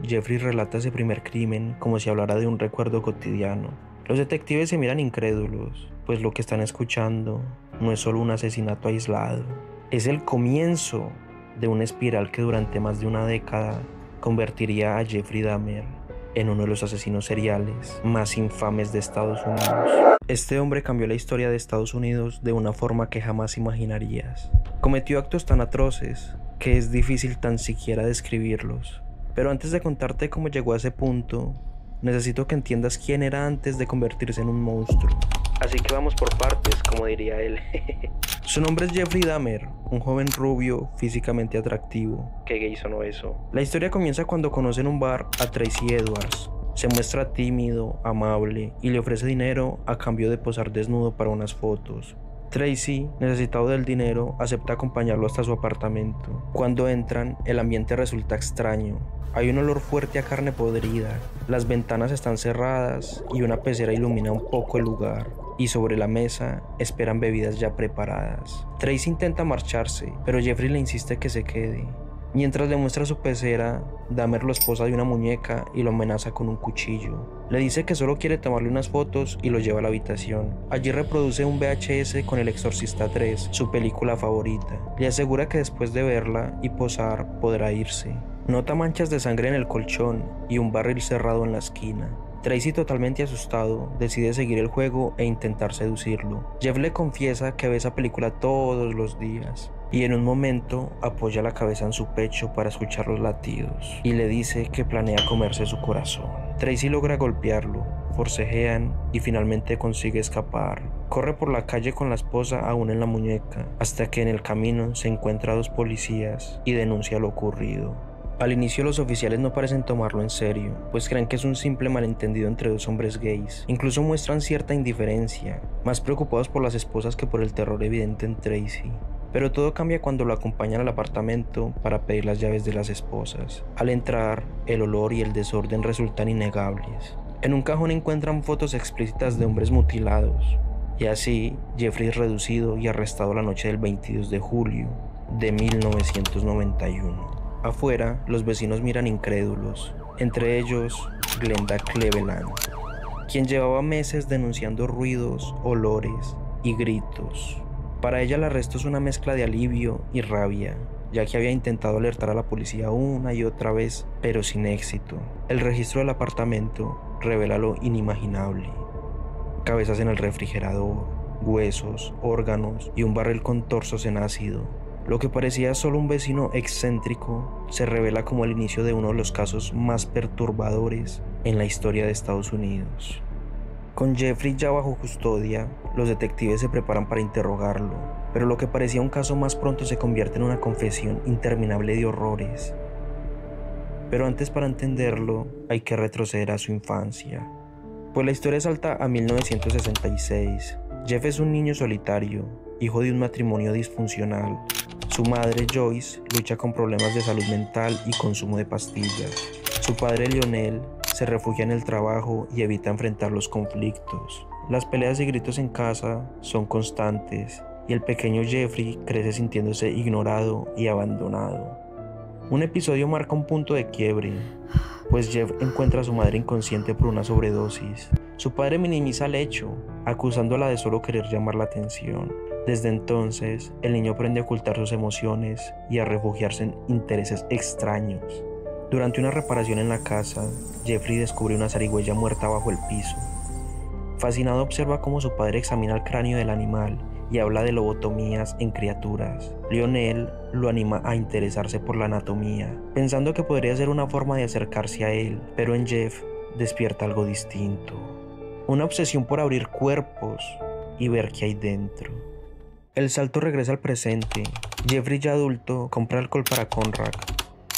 Jeffrey relata ese primer crimen como si hablara de un recuerdo cotidiano. Los detectives se miran incrédulos, pues lo que están escuchando no es solo un asesinato aislado, es el comienzo de una espiral que durante más de una década convertiría a Jeffrey Dahmer en uno de los asesinos seriales más infames de Estados Unidos. Este hombre cambió la historia de Estados Unidos de una forma que jamás imaginarías. Cometió actos tan atroces que es difícil tan siquiera describirlos. Pero antes de contarte cómo llegó a ese punto, necesito que entiendas quién era antes de convertirse en un monstruo. Así que vamos por partes, como diría él. Su nombre es Jeffrey Dahmer, un joven rubio, físicamente atractivo. Qué gay sonó eso. La historia comienza cuando conoce en un bar a Tracy Edwards. Se muestra tímido, amable y le ofrece dinero a cambio de posar desnudo para unas fotos. Tracy, necesitado del dinero, acepta acompañarlo hasta su apartamento. Cuando entran, el ambiente resulta extraño. Hay un olor fuerte a carne podrida, las ventanas están cerradas y una pecera ilumina un poco el lugar. Y sobre la mesa esperan bebidas ya preparadas. Tracy intenta marcharse, pero Jeffrey le insiste que se quede. Mientras le muestra su pecera, Dahmer lo esposa de una muñeca y lo amenaza con un cuchillo. Le dice que solo quiere tomarle unas fotos y lo lleva a la habitación. Allí reproduce un VHS con El Exorcista 3, su película favorita. Le asegura que después de verla y posar podrá irse. Nota manchas de sangre en el colchón y un barril cerrado en la esquina. Tracy, totalmente asustado, decide seguir el juego e intentar seducirlo. Jeff le confiesa que ve esa película todos los días y en un momento apoya la cabeza en su pecho para escuchar los latidos y le dice que planea comerse su corazón. Tracy logra golpearlo, forcejean y finalmente consigue escapar. Corre por la calle con la esposa aún en la muñeca hasta que en el camino se encuentra a dos policías y denuncia lo ocurrido. Al inicio los oficiales no parecen tomarlo en serio, pues creen que es un simple malentendido entre dos hombres gays. Incluso muestran cierta indiferencia, más preocupados por las esposas que por el terror evidente en Tracy. Pero todo cambia cuando lo acompañan al apartamento para pedir las llaves de las esposas. Al entrar, el olor y el desorden resultan innegables. En un cajón encuentran fotos explícitas de hombres mutilados. Y así, Jeffrey es reducido y arrestado la noche del 22 de julio de 1991. Afuera, los vecinos miran incrédulos, entre ellos Glenda Cleveland, quien llevaba meses denunciando ruidos, olores y gritos. Para ella el arresto es una mezcla de alivio y rabia, ya que había intentado alertar a la policía una y otra vez, pero sin éxito. El registro del apartamento revela lo inimaginable: cabezas en el refrigerador, huesos, órganos y un barril con torsos en ácido. Lo que parecía solo un vecino excéntrico se revela como el inicio de uno de los casos más perturbadores en la historia de Estados Unidos. Con Jeffrey ya bajo custodia, los detectives se preparan para interrogarlo, pero lo que parecía un caso más pronto se convierte en una confesión interminable de horrores. Pero antes, para entenderlo, hay que retroceder a su infancia. Pues la historia salta a 1966. Jeff es un niño solitario, hijo de un matrimonio disfuncional. Su madre, Joyce, lucha con problemas de salud mental y consumo de pastillas. Su padre, Lionel, se refugia en el trabajo y evita enfrentar los conflictos. Las peleas y gritos en casa son constantes y el pequeño Jeffrey crece sintiéndose ignorado y abandonado. Un episodio marca un punto de quiebre, pues Jeff encuentra a su madre inconsciente por una sobredosis. Su padre minimiza el hecho, acusándola de solo querer llamar la atención. Desde entonces, el niño aprende a ocultar sus emociones y a refugiarse en intereses extraños. Durante una reparación en la casa, Jeffrey descubre una zarigüeya muerta bajo el piso. Fascinado, observa cómo su padre examina el cráneo del animal y habla de lobotomías en criaturas. Lionel lo anima a interesarse por la anatomía, pensando que podría ser una forma de acercarse a él, pero en Jeff despierta algo distinto: una obsesión por abrir cuerpos y ver qué hay dentro. El salto regresa al presente. Jeffrey, ya adulto, compra alcohol para Conrad,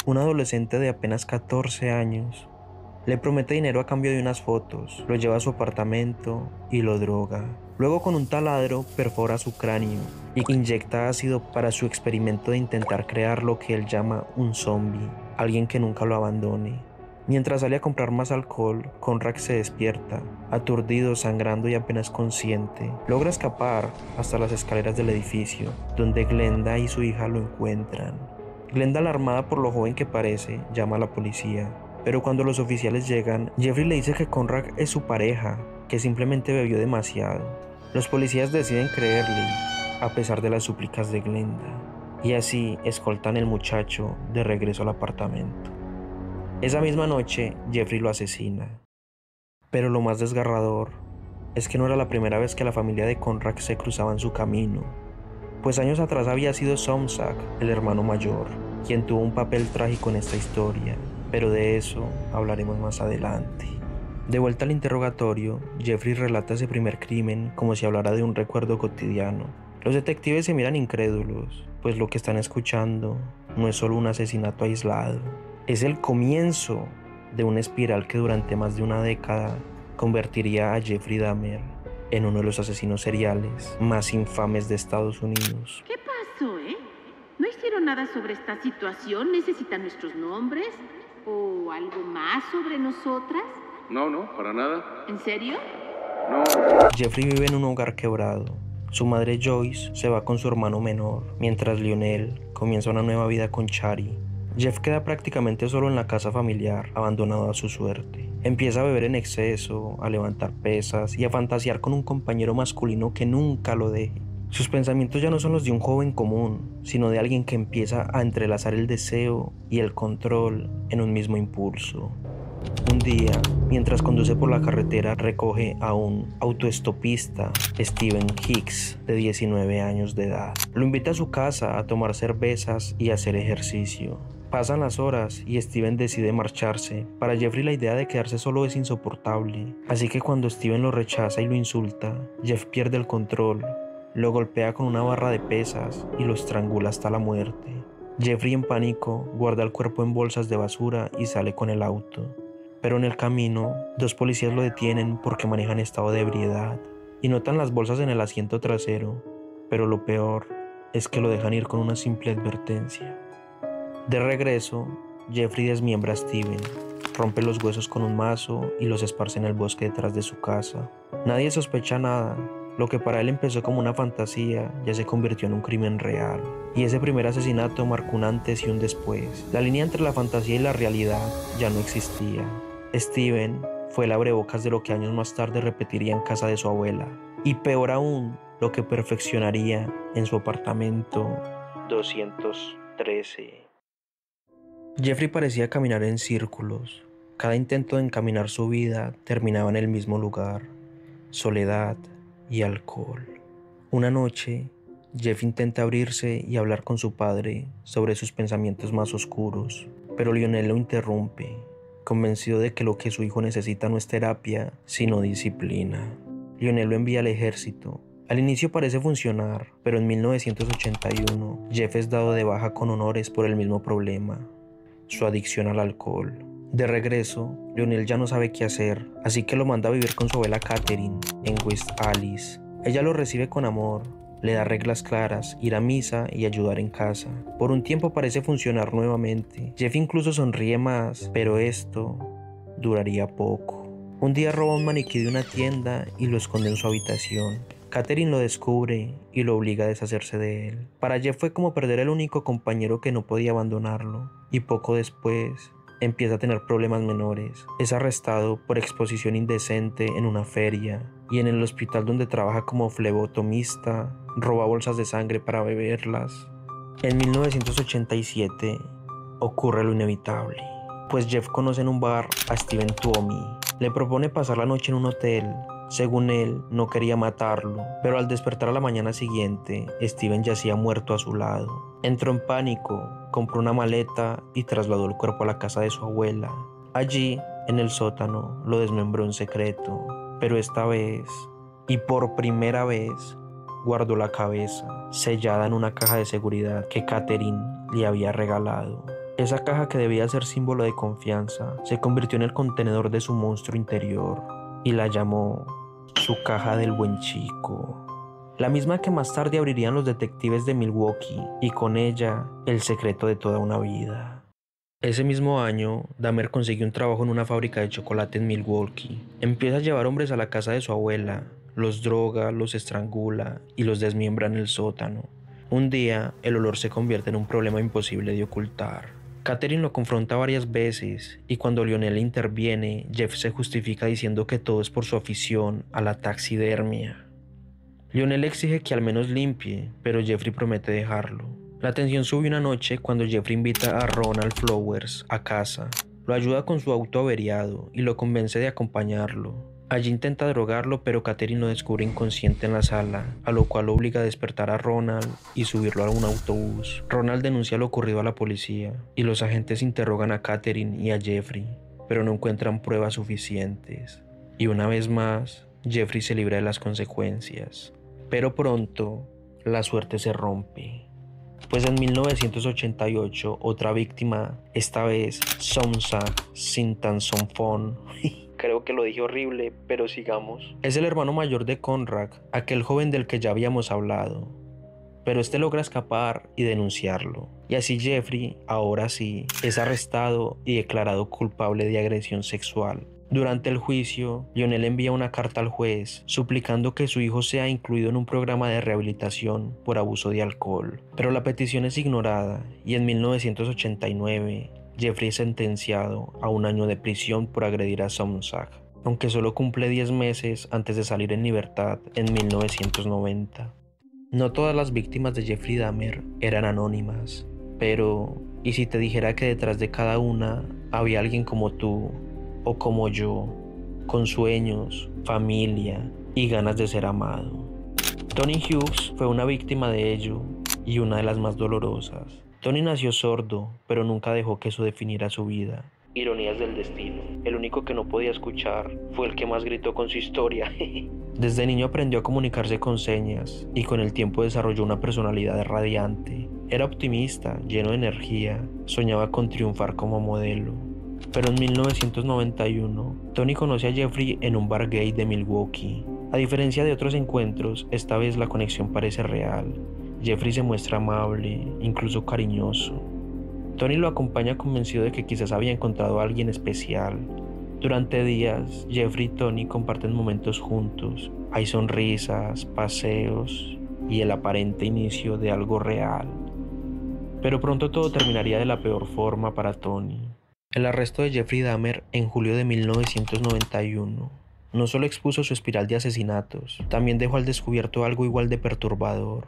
un adolescente de apenas 14 años. Le promete dinero a cambio de unas fotos, lo lleva a su apartamento y lo droga. Luego, con un taladro, perfora su cráneo y inyecta ácido para su experimento de intentar crear lo que él llama un zombie, alguien que nunca lo abandone. Mientras sale a comprar más alcohol, Conrad se despierta, aturdido, sangrando y apenas consciente. Logra escapar hasta las escaleras del edificio, donde Glenda y su hija lo encuentran. Glenda, alarmada por lo joven que parece, llama a la policía. Pero cuando los oficiales llegan, Jeffrey le dice que Conrad es su pareja, que simplemente bebió demasiado. Los policías deciden creerle, a pesar de las súplicas de Glenda, y así escoltan al muchacho de regreso al apartamento. Esa misma noche, Jeffrey lo asesina. Pero lo más desgarrador es que no era la primera vez que la familia de Conrad se cruzaba en su camino, pues años atrás había sido Somsak, el hermano mayor, quien tuvo un papel trágico en esta historia, pero de eso hablaremos más adelante. De vuelta al interrogatorio, Jeffrey relata ese primer crimen como si hablara de un recuerdo cotidiano. Los detectives se miran incrédulos, pues lo que están escuchando no es solo un asesinato aislado, es el comienzo de una espiral que durante más de una década convertiría a Jeffrey Dahmer en uno de los asesinos seriales más infames de Estados Unidos. ¿Qué pasó, ¿No hicieron nada sobre esta situación? ¿Necesitan nuestros nombres? ¿O algo más sobre nosotras? No, para nada. ¿En serio? No. Jeffrey vive en un hogar quebrado. Su madre Joyce se va con su hermano menor, mientras Lionel comienza una nueva vida con Chari. Jeff queda prácticamente solo en la casa familiar, abandonado a su suerte. Empieza a beber en exceso, a levantar pesas y a fantasear con un compañero masculino que nunca lo deje. Sus pensamientos ya no son los de un joven común, sino de alguien que empieza a entrelazar el deseo y el control en un mismo impulso. Un día, mientras conduce por la carretera, recoge a un autoestopista, Steven Hicks, de 19 años de edad. Lo invita a su casa a tomar cervezas y a hacer ejercicio. Pasan las horas y Steven decide marcharse. Para Jeffrey la idea de quedarse solo es insoportable, así que cuando Steven lo rechaza y lo insulta, Jeff pierde el control, lo golpea con una barra de pesas y lo estrangula hasta la muerte. Jeffrey, en pánico, guarda el cuerpo en bolsas de basura y sale con el auto. Pero en el camino, 2 policías lo detienen porque maneja en estado de ebriedad y notan las bolsas en el asiento trasero, pero lo peor es que lo dejan ir con una simple advertencia. De regreso, Jeffrey desmiembra a Steven, rompe los huesos con un mazo y los esparce en el bosque detrás de su casa. Nadie sospecha nada. Lo que para él empezó como una fantasía ya se convirtió en un crimen real. Y ese primer asesinato marcó un antes y un después. La línea entre la fantasía y la realidad ya no existía. Steven fue el abrebocas de lo que años más tarde repetiría en casa de su abuela. Y peor aún, lo que perfeccionaría en su apartamento 213. Jeffrey parecía caminar en círculos. Cada intento de encaminar su vida terminaba en el mismo lugar: soledad y alcohol. Una noche, Jeff intenta abrirse y hablar con su padre sobre sus pensamientos más oscuros, pero Lionel lo interrumpe, convencido de que lo que su hijo necesita no es terapia, sino disciplina. Lionel lo envía al ejército. Al inicio parece funcionar, pero en 1981, Jeff es dado de baja con honores por el mismo problema: su adicción al alcohol. De regreso, Lionel ya no sabe qué hacer, así que lo manda a vivir con su abuela Catherine en West Alice. Ella lo recibe con amor, le da reglas claras, ir a misa y ayudar en casa. Por un tiempo parece funcionar nuevamente. Jeff incluso sonríe más, pero esto duraría poco. Un día roba un maniquí de una tienda y lo esconde en su habitación. Catherine lo descubre y lo obliga a deshacerse de él. Para Jeff fue como perder el único compañero que no podía abandonarlo, y poco después empieza a tener problemas menores. Es arrestado por exposición indecente en una feria, y en el hospital donde trabaja como flebotomista, roba bolsas de sangre para beberlas. En 1987 ocurre lo inevitable, pues Jeff conoce en un bar a Steven Tuomi. Le propone pasar la noche en un hotel. Según él, no quería matarlo, pero al despertar a la mañana siguiente, Steven yacía muerto a su lado. Entró en pánico, compró una maleta y trasladó el cuerpo a la casa de su abuela. Allí, en el sótano, lo desmembró en secreto, pero esta vez, y por primera vez, guardó la cabeza, sellada en una caja de seguridad que Catherine le había regalado. Esa caja, que debía ser símbolo de confianza, se convirtió en el contenedor de su monstruo interior y la llamó su caja del buen chico. La misma que más tarde abrirían los detectives de Milwaukee, y con ella el secreto de toda una vida. Ese mismo año, Dahmer consiguió un trabajo en una fábrica de chocolate en Milwaukee. Empieza a llevar hombres a la casa de su abuela, los droga, los estrangula y los desmiembra en el sótano. Un día, el olor se convierte en un problema imposible de ocultar. Catherine lo confronta varias veces y cuando Lionel interviene, Jeff se justifica diciendo que todo es por su afición a la taxidermia. Lionel exige que al menos limpie, pero Jeffrey promete dejarlo. La tensión sube una noche cuando Jeffrey invita a Ronald Flowers a casa. Lo ayuda con su auto averiado y lo convence de acompañarlo. Allí intenta drogarlo, pero Catherine lo descubre inconsciente en la sala, a lo cual obliga a despertar a Ronald y subirlo a un autobús. Ronald denuncia lo ocurrido a la policía y los agentes interrogan a Catherine y a Jeffrey, pero no encuentran pruebas suficientes. Y una vez más, Jeffrey se libra de las consecuencias. Pero pronto, la suerte se rompe. Pues en 1988, otra víctima, esta vez Somsak Sintansonfon, creo que lo dije horrible, pero sigamos. Es el hermano mayor de Conrad, aquel joven del que ya habíamos hablado. Pero este logra escapar y denunciarlo. Y así Jeffrey, ahora sí, es arrestado y declarado culpable de agresión sexual. Durante el juicio, Lionel envía una carta al juez suplicando que su hijo sea incluido en un programa de rehabilitación por abuso de alcohol. Pero la petición es ignorada y en 1989 Jeffrey es sentenciado a 1 año de prisión por agredir a Somsak, aunque solo cumple 10 meses antes de salir en libertad en 1990. No todas las víctimas de Jeffrey Dahmer eran anónimas, pero ¿y si te dijera que detrás de cada una había alguien como tú o como yo, con sueños, familia y ganas de ser amado? Tony Hughes fue una víctima de ello y una de las más dolorosas. Tony nació sordo, pero nunca dejó que eso definiera su vida. Ironías del destino. El único que no podía escuchar fue el que más gritó con su historia. Desde niño aprendió a comunicarse con señas y con el tiempo desarrolló una personalidad radiante. Era optimista, lleno de energía, soñaba con triunfar como modelo. Pero en 1991, Tony conoce a Jeffrey en un bar gay de Milwaukee. A diferencia de otros encuentros, esta vez la conexión parece real. Jeffrey se muestra amable, incluso cariñoso. Tony lo acompaña convencido de que quizás había encontrado a alguien especial. Durante días, Jeffrey y Tony comparten momentos juntos. Hay sonrisas, paseos y el aparente inicio de algo real. Pero pronto todo terminaría de la peor forma para Tony. El arresto de Jeffrey Dahmer en julio de 1991 no solo expuso su espiral de asesinatos, también dejó al descubierto algo igual de perturbador.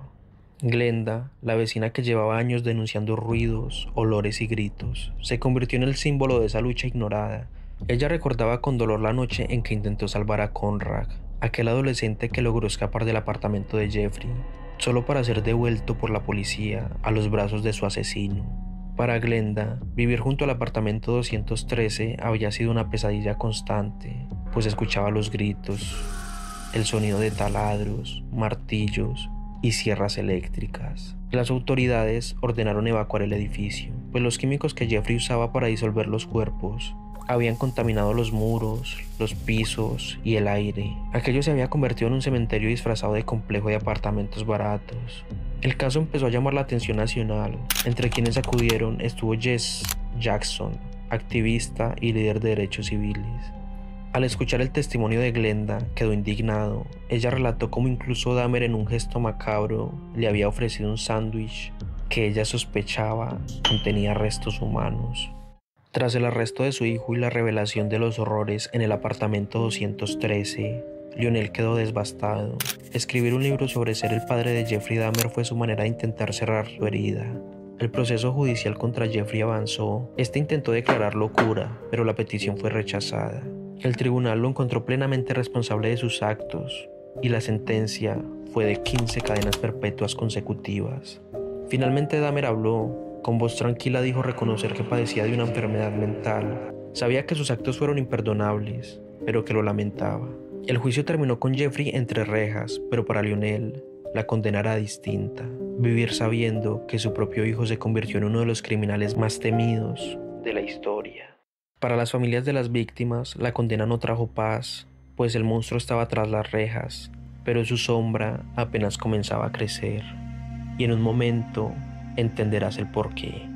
Glenda, la vecina que llevaba años denunciando ruidos, olores y gritos, se convirtió en el símbolo de esa lucha ignorada. Ella recordaba con dolor la noche en que intentó salvar a Conrad, aquel adolescente que logró escapar del apartamento de Jeffrey, solo para ser devuelto por la policía a los brazos de su asesino. Para Glenda, vivir junto al apartamento 213 había sido una pesadilla constante, pues escuchaba los gritos, el sonido de taladros, martillos y sierras eléctricas. Las autoridades ordenaron evacuar el edificio, pues los químicos que Jeffrey usaba para disolver los cuerpos habían contaminado los muros, los pisos y el aire. Aquello se había convertido en un cementerio disfrazado de complejo de apartamentos baratos. El caso empezó a llamar la atención nacional. Entre quienes acudieron estuvo Jess Jackson, activista y líder de derechos civiles. Al escuchar el testimonio de Glenda, quedó indignado. Ella relató cómo incluso Dahmer, en un gesto macabro, le había ofrecido un sándwich que ella sospechaba contenía restos humanos. Tras el arresto de su hijo y la revelación de los horrores en el apartamento 213, Lionel quedó devastado. Escribir un libro sobre ser el padre de Jeffrey Dahmer fue su manera de intentar cerrar su herida. El proceso judicial contra Jeffrey avanzó. Este intentó declarar locura, pero la petición fue rechazada. El tribunal lo encontró plenamente responsable de sus actos y la sentencia fue de 15 cadenas perpetuas consecutivas. Finalmente Dahmer habló. Con voz tranquila dijo reconocer que padecía de una enfermedad mental. Sabía que sus actos fueron imperdonables, pero que lo lamentaba. El juicio terminó con Jeffrey entre rejas, pero para Lionel la condena era distinta. Vivir sabiendo que su propio hijo se convirtió en uno de los criminales más temidos de la historia. Para las familias de las víctimas, la condena no trajo paz, pues el monstruo estaba tras las rejas, pero su sombra apenas comenzaba a crecer. Y en un momento entenderás el porqué.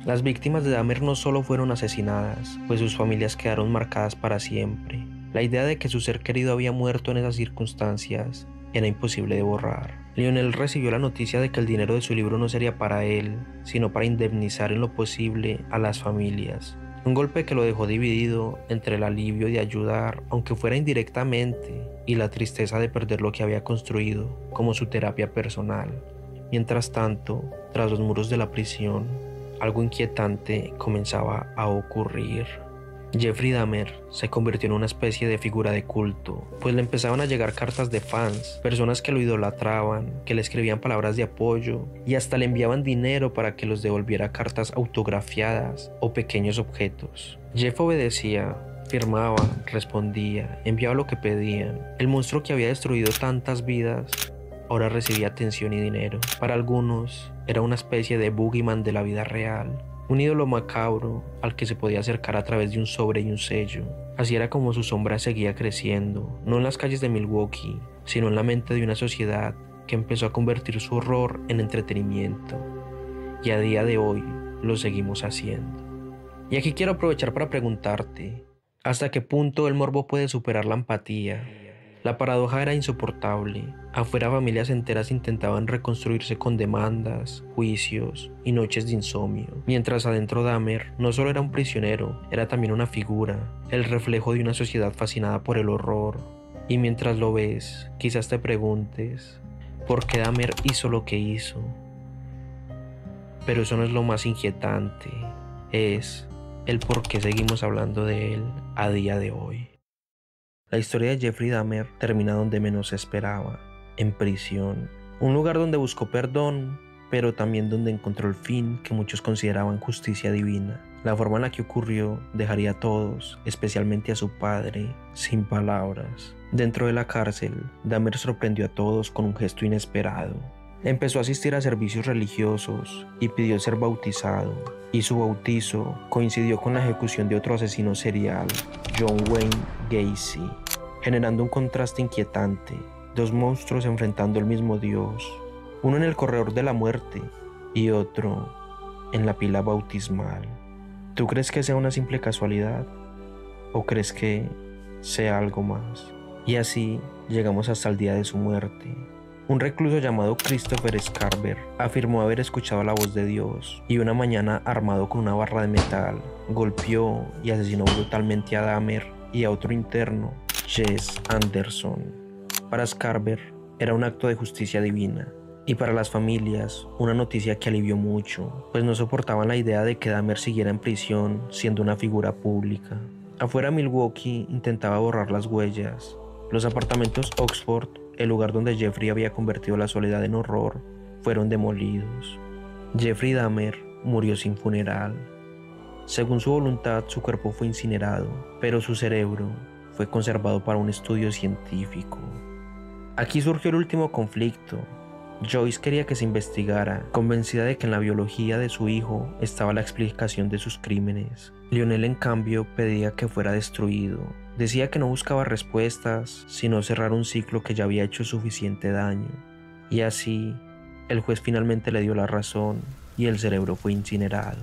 Las víctimas de Dahmer no solo fueron asesinadas, pues sus familias quedaron marcadas para siempre. La idea de que su ser querido había muerto en esas circunstancias era imposible de borrar. Lionel recibió la noticia de que el dinero de su libro no sería para él, sino para indemnizar en lo posible a las familias. Un golpe que lo dejó dividido entre el alivio de ayudar, aunque fuera indirectamente, y la tristeza de perder lo que había construido como su terapia personal. Mientras tanto, tras los muros de la prisión, algo inquietante comenzaba a ocurrir. Jeffrey Dahmer se convirtió en una especie de figura de culto, pues le empezaban a llegar cartas de fans, personas que lo idolatraban, que le escribían palabras de apoyo y hasta le enviaban dinero para que los devolviera cartas autografiadas o pequeños objetos. Jeff obedecía, firmaba, respondía, enviaba lo que pedían. El monstruo que había destruido tantas vidas ahora recibía atención y dinero. Para algunos era una especie de boogeyman de la vida real, un ídolo macabro al que se podía acercar a través de un sobre y un sello. Así era como su sombra seguía creciendo, no en las calles de Milwaukee, sino en la mente de una sociedad que empezó a convertir su horror en entretenimiento. Y a día de hoy lo seguimos haciendo. Y aquí quiero aprovechar para preguntarte, ¿hasta qué punto el morbo puede superar la empatía? La paradoja era insoportable. Afuera familias enteras intentaban reconstruirse con demandas, juicios y noches de insomnio. Mientras adentro Dahmer no solo era un prisionero, era también una figura, el reflejo de una sociedad fascinada por el horror. Y mientras lo ves, quizás te preguntes, ¿por qué Dahmer hizo lo que hizo? Pero eso no es lo más inquietante, es el por qué seguimos hablando de él a día de hoy. La historia de Jeffrey Dahmer termina donde menos se esperaba, en prisión. Un lugar donde buscó perdón, pero también donde encontró el fin que muchos consideraban justicia divina. La forma en la que ocurrió dejaría a todos, especialmente a su padre, sin palabras. Dentro de la cárcel, Dahmer sorprendió a todos con un gesto inesperado. Empezó a asistir a servicios religiosos y pidió ser bautizado, y su bautizo coincidió con la ejecución de otro asesino serial, John Wayne Gacy, generando un contraste inquietante, dos monstruos enfrentando al mismo Dios, uno en el corredor de la muerte y otro en la pila bautismal. ¿Tú crees que sea una simple casualidad? ¿O crees que sea algo más? Y así llegamos hasta el día de su muerte. Un recluso llamado Christopher Scarver afirmó haber escuchado la voz de Dios y una mañana, armado con una barra de metal, golpeó y asesinó brutalmente a Dahmer y a otro interno, Jess Anderson. Para Scarver era un acto de justicia divina, y para las familias una noticia que alivió mucho, pues no soportaban la idea de que Dahmer siguiera en prisión siendo una figura pública. Afuera, Milwaukee intentaba borrar las huellas. Los apartamentos Oxford, el lugar donde Jeffrey había convertido la soledad en horror, fueron demolidos. Jeffrey Dahmer murió sin funeral. Según su voluntad, su cuerpo fue incinerado, pero su cerebro fue conservado para un estudio científico. Aquí surgió el último conflicto. Joyce quería que se investigara, convencida de que en la biología de su hijo estaba la explicación de sus crímenes. Lionel, en cambio, pedía que fuera destruido. Decía que no buscaba respuestas, sino cerrar un ciclo que ya había hecho suficiente daño. Y así, el juez finalmente le dio la razón y el cerebro fue incinerado.